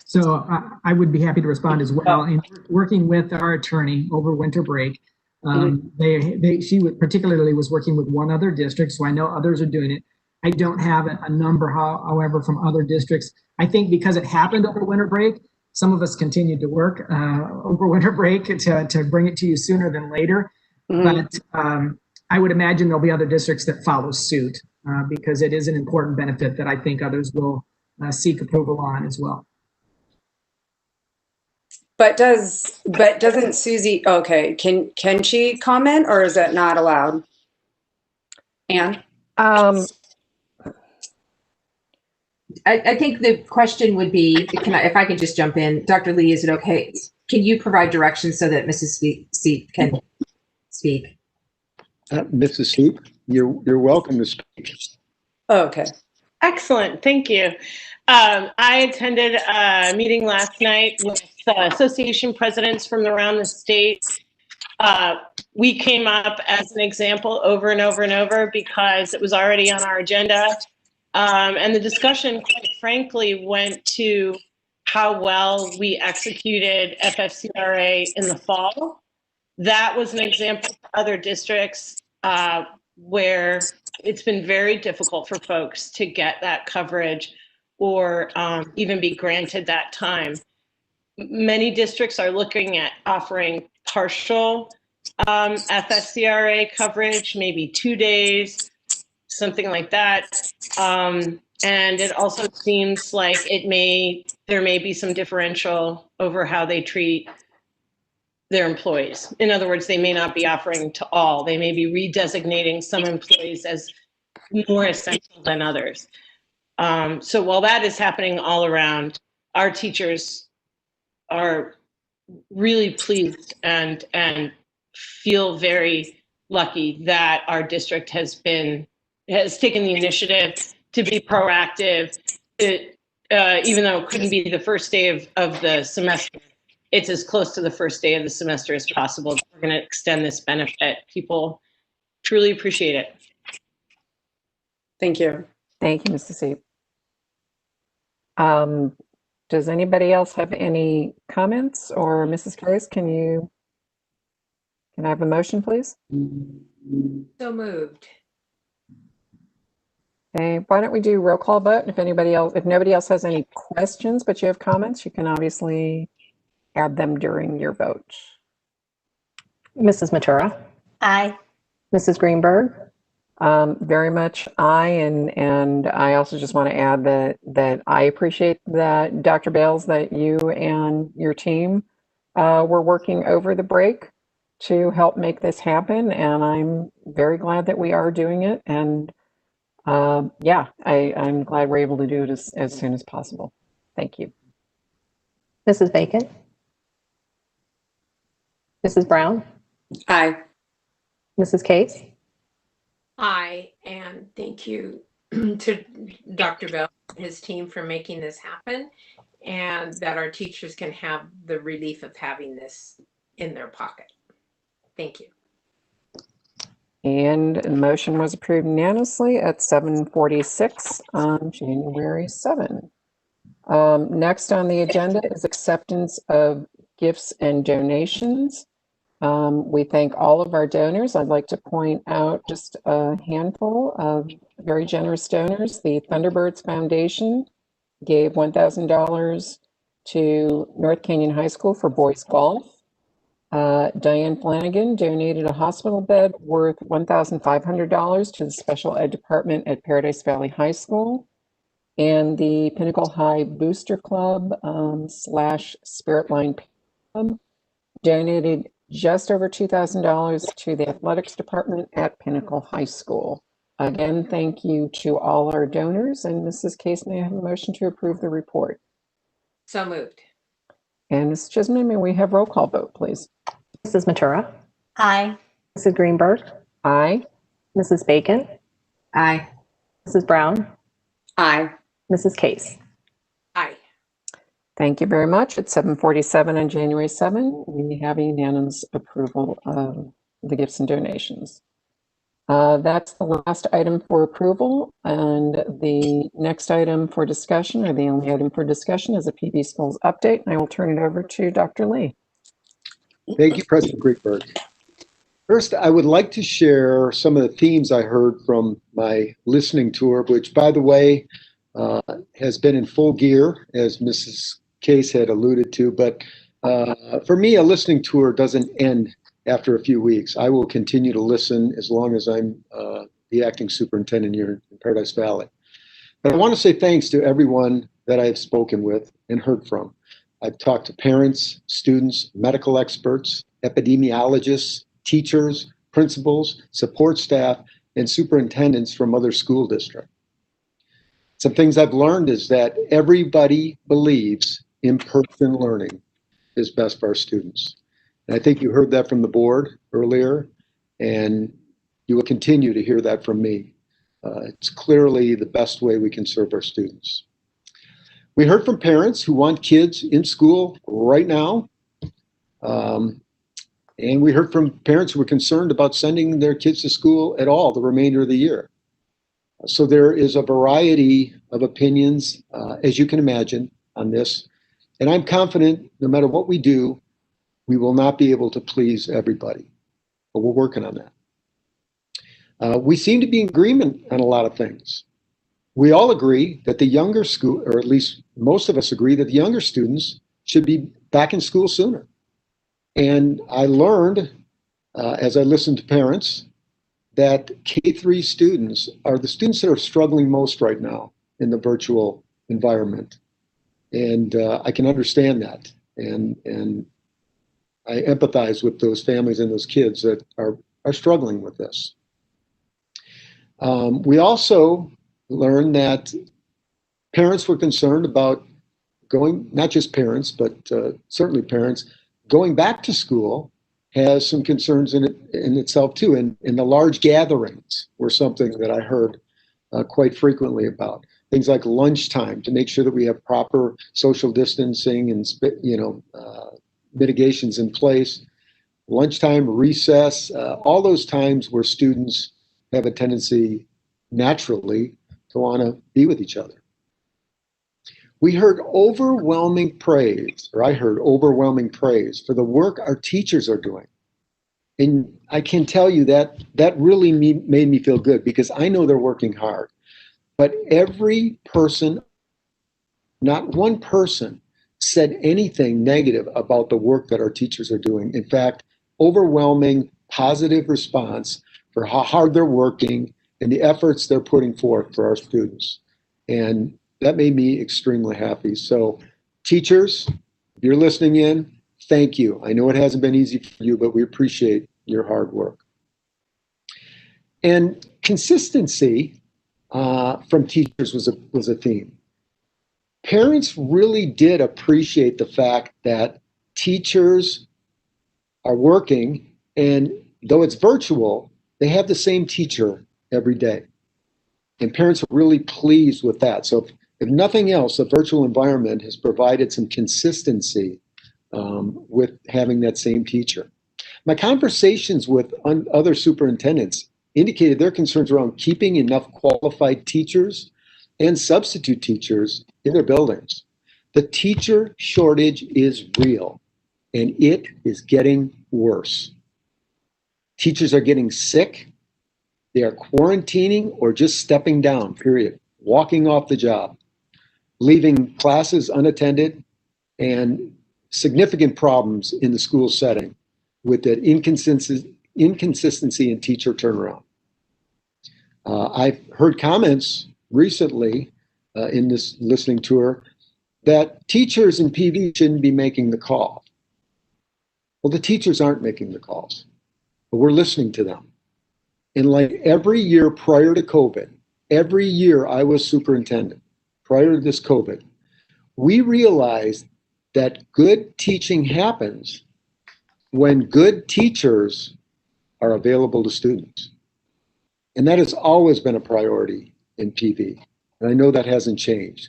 So I would be happy to respond as well. In working with our attorney over winter break, she particularly was working with one other district, so I know others are doing it. I don't have a number, however, from other districts. I think because it happened over winter break, some of us continued to work over winter break to bring it to you sooner than later. But I would imagine there'll be other districts that follow suit because it is an important benefit that I think others will seek approval on as well. But doesn't Susie, okay, can she comment or is that not allowed? Anne? I think the question would be, if I can just jump in, Dr. Lee, is it okay? Can you provide directions so that Mrs. Seep can speak? Mrs. Seep, you're welcome to speak. Oh, okay. Excellent, thank you. I attended a meeting last night with association presidents from around the state. We came up as an example over and over and over because it was already on our agenda. And the discussion, quite frankly, went to how well we executed FFCRA in the fall. That was an example for other districts where it's been very difficult for folks to get that coverage or even be granted that time. Many districts are looking at offering partial FFCRA coverage, maybe 2 days, something like that. And it also seems like there may be some differential over how they treat their employees. In other words, they may not be offering to all. They may be redesignating some employees as more essential than others. So while that is happening all around, our teachers are really pleased and feel very lucky that our district has taken the initiative to be proactive. Even though it couldn't be the first day of the semester, it's as close to the first day of the semester as possible. We're going to extend this benefit. People truly appreciate it. Thank you. Thank you, Mrs. Seep. Does anybody else have any comments? Or Mrs. Case, can I have a motion, please? So moved. Okay, why don't we do roll call vote? If nobody else has any questions, but you have comments, you can obviously add them during your vote. Mrs. Matura, Aye. Mrs. Greenberg, Very much aye, and I also just want to add that I appreciate that, Dr. Bales, that you and your team were working over the break to help make this happen, and I'm very glad that we are doing it. And yeah, I'm glad we're able to do it as soon as possible. Thank you. Mrs. Bacon, Mrs. Brown, Aye. Mrs. Case, Aye, and thank you to Dr. Bell and his team for making this happen, and that our teachers can have the relief of having this in their pocket. Thank you. And the motion was approved unanimously at 7:46 on January 7. Next on the agenda is acceptance of gifts and donations. We thank all of our donors. I'd like to point out just a handful of very generous donors. The Thunderbirds Foundation gave $1,000 to North Canyon High School for boys golf. Diane Flanagan donated a hospital bed worth $1,500 to the special ed department at Paradise Valley High School. And the Pinnacle High Booster Club / Spirit Line Club donated just over $2,000 to the athletics department at Pinnacle High School. Again, thank you to all our donors. And Mrs. Case, may I have a motion to approve the report? So moved. And Ms. Chisholm, may we have roll call vote, please? Mrs. Matura, Aye. Mrs. Greenberg, Aye. Mrs. Bacon, Aye. Mrs. Brown, Aye. Mrs. Case. Aye. Thank you very much. At 7:47 on January 7, we have a unanimous approval of the gifts and donations. That's the last item for approval, and the next item for discussion, or the only item for discussion, is a PB Schools update, and I will turn it over to Dr. Lee. Thank you, President Greenberg. First, I would like to share some of the themes I heard from my listening tour, which, by the way, has been in full gear, as Mrs. Case had alluded to. But for me, a listening tour doesn't end after a few weeks. I will continue to listen as long as I'm the acting superintendent here in Paradise Valley. But I want to say thanks to everyone that I've spoken with and heard from. I've talked to parents, students, medical experts, epidemiologists, teachers, principals, support staff, and superintendents from other school districts. Some things I've learned is that everybody believes in-person learning is best for our students. And I think you heard that from the board earlier, and you will continue to hear that from me. It's clearly the best way we can serve our students. We heard from parents who want kids in school right now. And we heard from parents who were concerned about sending their kids to school at all the remainder of the year. So there is a variety of opinions, as you can imagine, on this. And I'm confident no matter what we do, we will not be able to please everybody, but we're working on that. We seem to be in agreement on a lot of things. We all agree that the younger school, or at least most of us agree that the younger students should be back in school sooner. And I learned, as I listened to parents, that K-3 students are the students that are struggling most right now in the virtual environment. And I can understand that. And I empathize with those families and those kids that are struggling with this. We also learned that parents were concerned about going, not just parents, but certainly parents, going back to school has some concerns in itself too. And the large gatherings were something that I heard quite frequently about. Things like lunchtime, to make sure that we have proper social distancing and mitigations in place. Lunchtime, recess, all those times where students have a tendency naturally to want to be with each other. We heard overwhelming praise, or I heard overwhelming praise for the work our teachers are doing. And I can tell you that really made me feel good, because I know they're working hard. But every person, not one person, said anything negative about the work that our teachers are doing. In fact, overwhelming positive response for how hard they're working and the efforts they're putting forth for our students. And that made me extremely happy. So teachers, if you're listening in, thank you. I know it hasn't been easy for you, but we appreciate your hard work. And consistency from teachers was a theme. Parents really did appreciate the fact that teachers are working, and though it's virtual, they have the same teacher every day. And parents are really pleased with that. So if nothing else, the virtual environment has provided some consistency with having that same teacher. My conversations with other superintendents indicated their concerns around keeping enough qualified teachers and substitute teachers in their buildings. The teacher shortage is real, and it is getting worse. Teachers are getting sick. They are quarantining or just stepping down, period, walking off the job, leaving classes unattended, and significant problems in the school setting with that inconsistency in teacher turnaround. I've heard comments recently in this listening tour that teachers in PV shouldn't be making the call. Well, the teachers aren't making the calls, but we're listening to them. And like every year prior to COVID, every year I was superintendent, prior to this COVID, we realized that good teaching happens when good teachers are available to students. And that has always been a priority in PV. And I know that hasn't changed.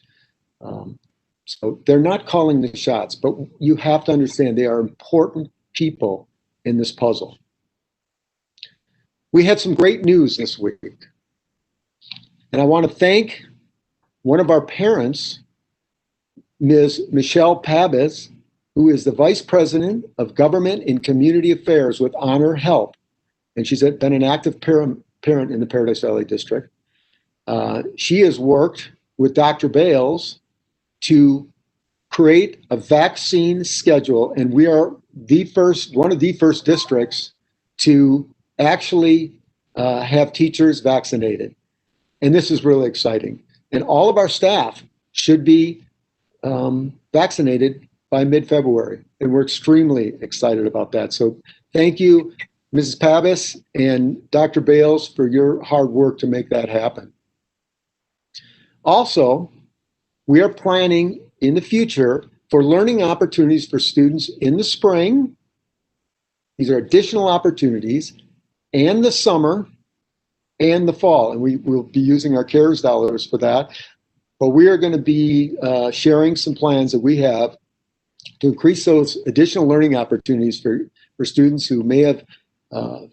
So they're not calling the shots, but you have to understand they are important people in this puzzle. We had some great news this week. And I want to thank one of our parents, Ms. Michelle Pabis, who is the Vice President of Government and Community Affairs with Honor Help. And she's been an active parent in the Paradise Valley District. She has worked with Dr. Bales to create a vaccine schedule, and we are one of the first districts to actually have teachers vaccinated. And this is really exciting. And all of our staff should be vaccinated by mid-February, and we're extremely excited about that. So thank you, Mrs. Pabis and Dr. Bales, for your hard work to make that happen. Also, we are planning in the future for learning opportunities for students in the spring. These are additional opportunities, and the summer and the fall. And we will be using our CARES dollars for that. But we are going to be sharing some plans that we have to increase those additional learning opportunities for students who may have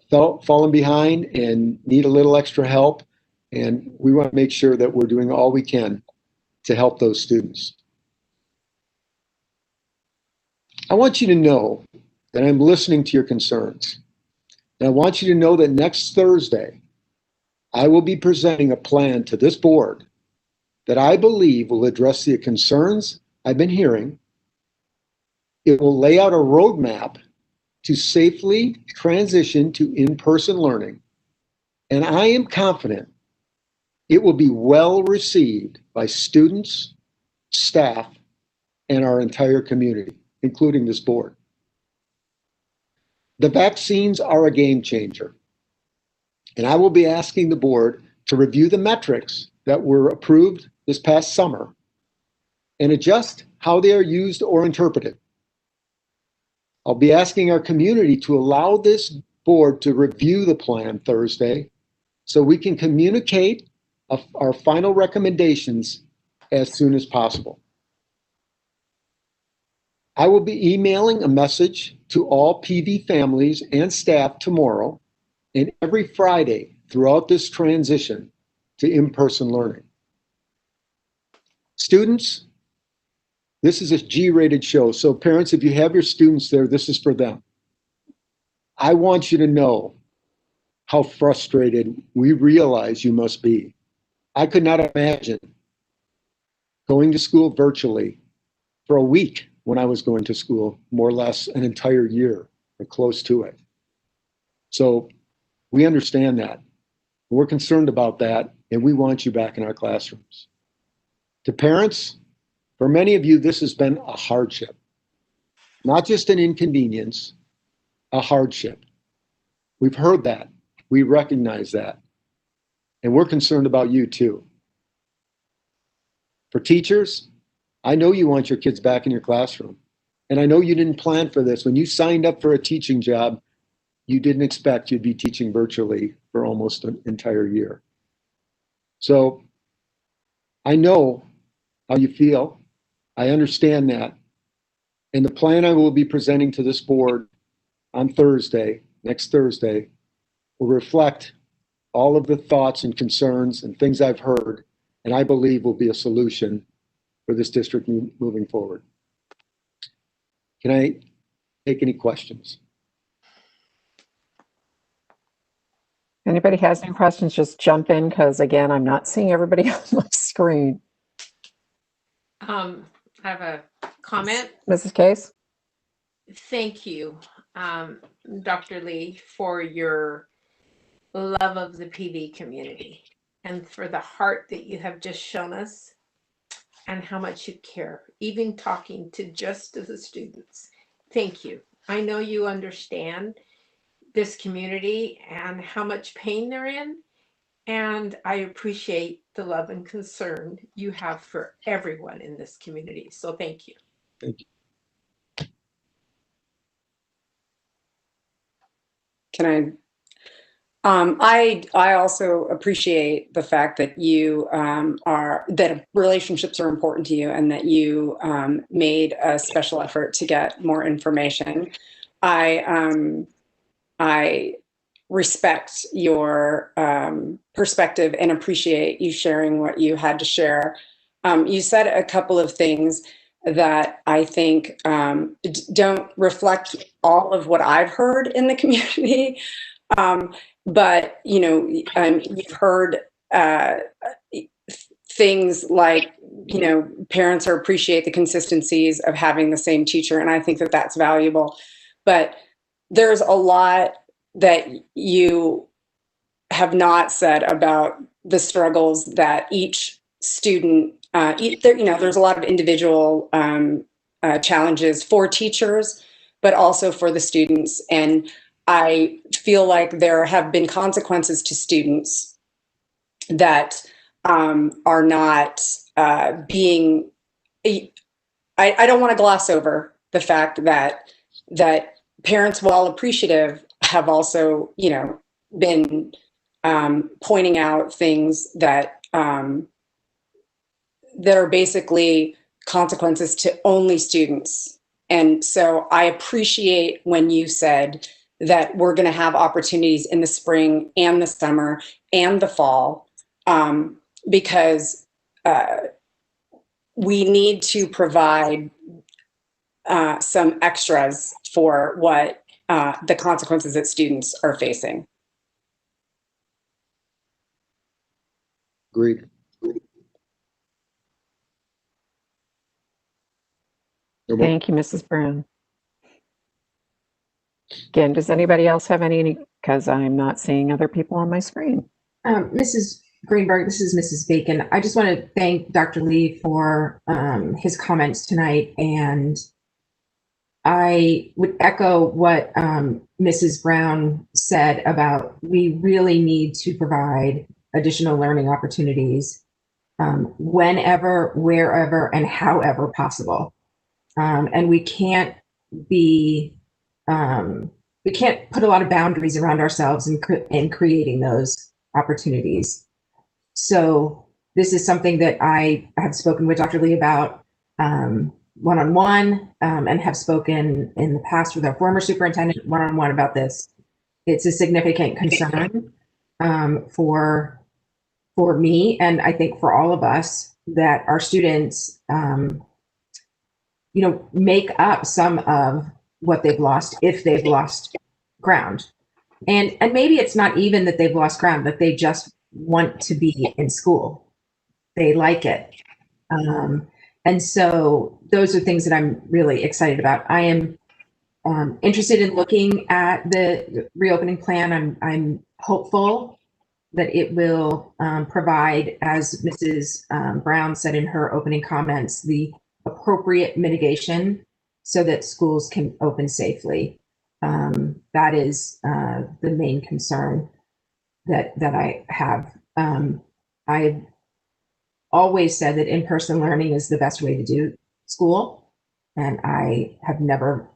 fallen behind and need a little extra help. And we want to make sure that we're doing all we can to help those students. I want you to know that I'm listening to your concerns. And I want you to know that next Thursday, I will be presenting a plan to this board that I believe will address the concerns I've been hearing. It will lay out a roadmap to safely transition to in-person learning. And I am confident it will be well received by students, staff, and our entire community, including this board. The vaccines are a game changer. And I will be asking the board to review the metrics that were approved this past summer and adjust how they are used or interpreted. I'll be asking our community to allow this board to review the plan Thursday so we can communicate our final recommendations as soon as possible. I will be emailing a message to all PV families and staff tomorrow and every Friday throughout this transition to in-person learning. Students, this is a G-rated show, so parents, if you have your students there, this is for them. I want you to know how frustrated we realize you must be. I could not imagine going to school virtually for a week when I was going to school, more or less an entire year or close to it. So we understand that. We're concerned about that, and we want you back in our classrooms. To parents, for many of you, this has been a hardship, not just an inconvenience, a hardship. We've heard that. We recognize that. And we're concerned about you too. For teachers, I know you want your kids back in your classroom. And I know you didn't plan for this. When you signed up for a teaching job, you didn't expect you'd be teaching virtually for almost an entire year. So I know how you feel. I understand that. And the plan I will be presenting to this board on Thursday, next Thursday, will reflect all of the thoughts and concerns and things I've heard, and I believe will be a solution for this district moving forward. Can I take any questions? Anybody has any questions, just jump in, because again, I'm not seeing everybody on my screen. I have a comment. Mrs. Case? Thank you, Dr. Lee, for your love of the PV community and for the heart that you have just shown us and how much you care, even talking to just the students. Thank you. I know you understand this community and how much pain they're in, and I appreciate the love and concern you have for everyone in this community. So thank you. Thank you. Can I also appreciate the fact that you that relationships are important to you and that you made a special effort to get more information. I respect your perspective and appreciate you sharing what you had to share. You said a couple of things that I think don't reflect all of what I've heard in the community. But, you know, you've heard things like, you know, parents appreciate the consistencies of having the same teacher. And I think that that's valuable. But there's a lot that you have not said about the struggles that each student, you know, there's a lot of individual challenges for teachers, but also for the students. And I feel like there have been consequences to students that are not being, I don't want to gloss over the fact that parents, while appreciative, have also, you know, been pointing out things that that are basically consequences to only students. And so I appreciate when you said that we're going to have opportunities in the spring and the summer and the fall because we need to provide some extras for what the consequences that students are facing. Agreed. No more. Thank you, Mrs. Brown. Again, does anybody else have any, because I'm not seeing other people on my screen. Mrs. Greenberg, this is Mrs. Bacon. I just want to thank Dr. Lee for his comments tonight, and I would echo what Mrs. Brown said about we really need to provide additional learning opportunities whenever, wherever, and however possible. And we can't put a lot of boundaries around ourselves in creating those opportunities. So this is something that I have spoken with Dr. Lee about one-on-one and have spoken in the past with our former superintendent one-on-one about this. It's a significant concern for me, and I think for all of us, that our students make up some of what they've lost if they've lost ground. And maybe it's not even that they've lost ground, but they just want to be in school. They like it. And so those are things that I'm really excited about. I am interested in looking at the reopening plan. I'm hopeful that it will provide, as Mrs. Brown said in her opening comments, the appropriate mitigation so that schools can open safely. That is the main concern that I have. I've always said that in-person learning is the best way to do school, and I have never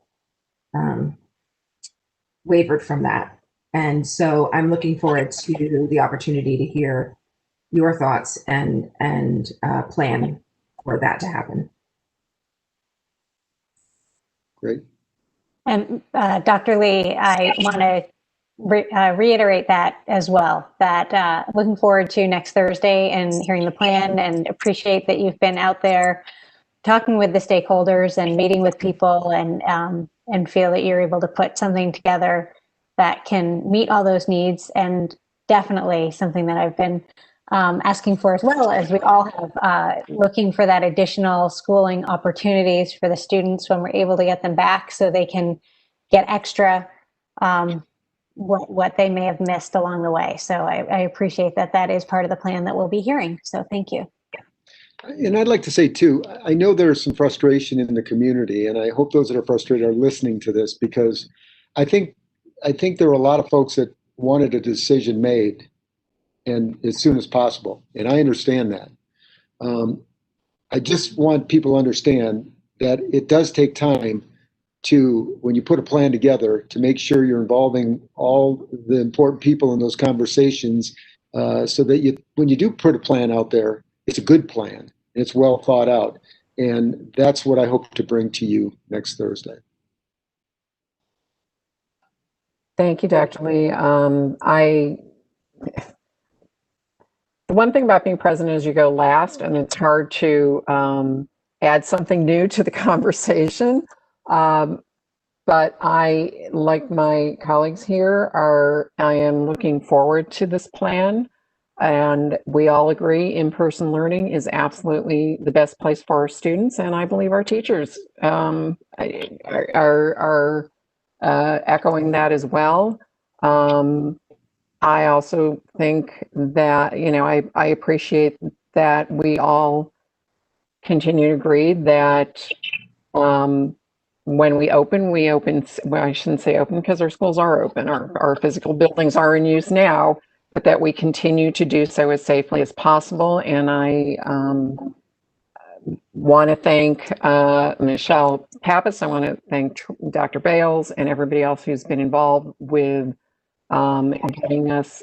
wavered from that. And so I'm looking forward to the opportunity to hear your thoughts and plan for that to happen. Great. And Dr. Lee, I want to reiterate that as well, that looking forward to next Thursday and hearing the plan, and appreciate that you've been out there talking with the stakeholders and meeting with people, and feel that you're able to put something together that can meet all those needs, and definitely something that I've been asking for as well, as we all have, looking for that additional schooling opportunities for the students when we're able to get them back, so they can get extra what they may have missed along the way. So I appreciate that is part of the plan that we'll be hearing. So thank you. And I'd like to say too, I know there's some frustration in the community, and I hope those that are frustrated are listening to this, because I think there are a lot of folks that wanted a decision made and as soon as possible. And I understand that. I just want people to understand that it does take time to, when you put a plan together, to make sure you're involving all the important people in those conversations, so that when you do put a plan out there, it's a good plan and it's well thought out. And that's what I hope to bring to you next Thursday. Thank you, Dr. Lee. The one thing about being president is you go last, and it's hard to add something new to the conversation. But I, like my colleagues here, I am looking forward to this plan. And we all agree in-person learning is absolutely the best place for our students. And I believe our teachers are echoing that as well. I also think that, I appreciate that we all continue to agree that when we open, well, I shouldn't say open because our schools are open, our physical buildings are in use now, but that we continue to do so as safely as possible. And I want to thank Michelle Pappas. I want to thank Dr. Bales and everybody else who's been involved with getting us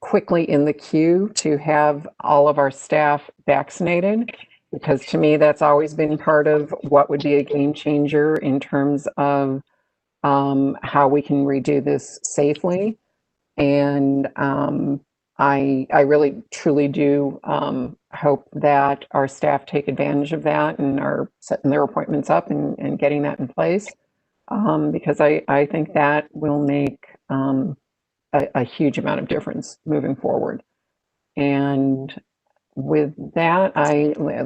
quickly in the queue to have all of our staff vaccinated, because to me, that's always been part of what would be a game changer in terms of how we can redo this safely. And I really truly do hope that our staff take advantage of that and are setting their appointments up and getting that in place, because I think that will make a huge amount of difference moving forward. And with that,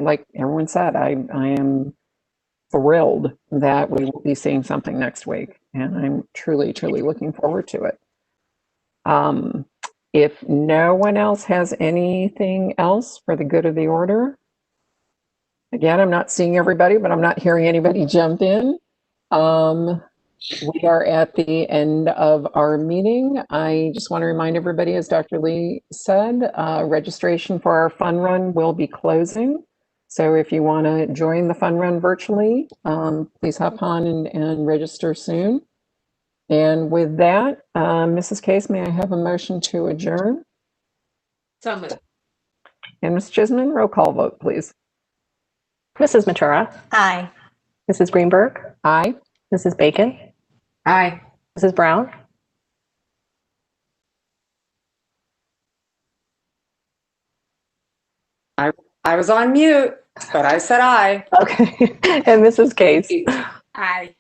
like everyone said, I am thrilled that we will be seeing something next week, and I'm truly, truly looking forward to it. If no one else has anything else for the good of the order, again, I'm not seeing everybody, but I'm not hearing anybody jump in. We are at the end of our meeting. I just want to remind everybody, as Dr. Lee said, registration for our fun run will be closing. So if you want to join the fun run virtually, please hop on and register soon. And with that, Mrs. Case, may I have a motion to adjourn? So moved. And Ms. Chisholm, roll call vote, please. Mrs. Matura, Aye. Mrs. Greenberg, Aye. Mrs. Bacon, Aye. Mrs. Brown, I was on mute, but I said aye. okay, and Mrs. Case. Aye.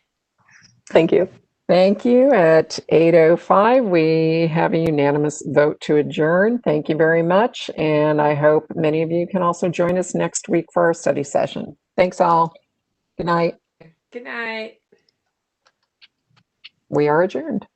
Thank you. Thank you. At 8:05, we have a unanimous vote to adjourn. Thank you very much. And I hope many of you can also join us next week for our study session. Thanks all. Good night. Good night. We are adjourned.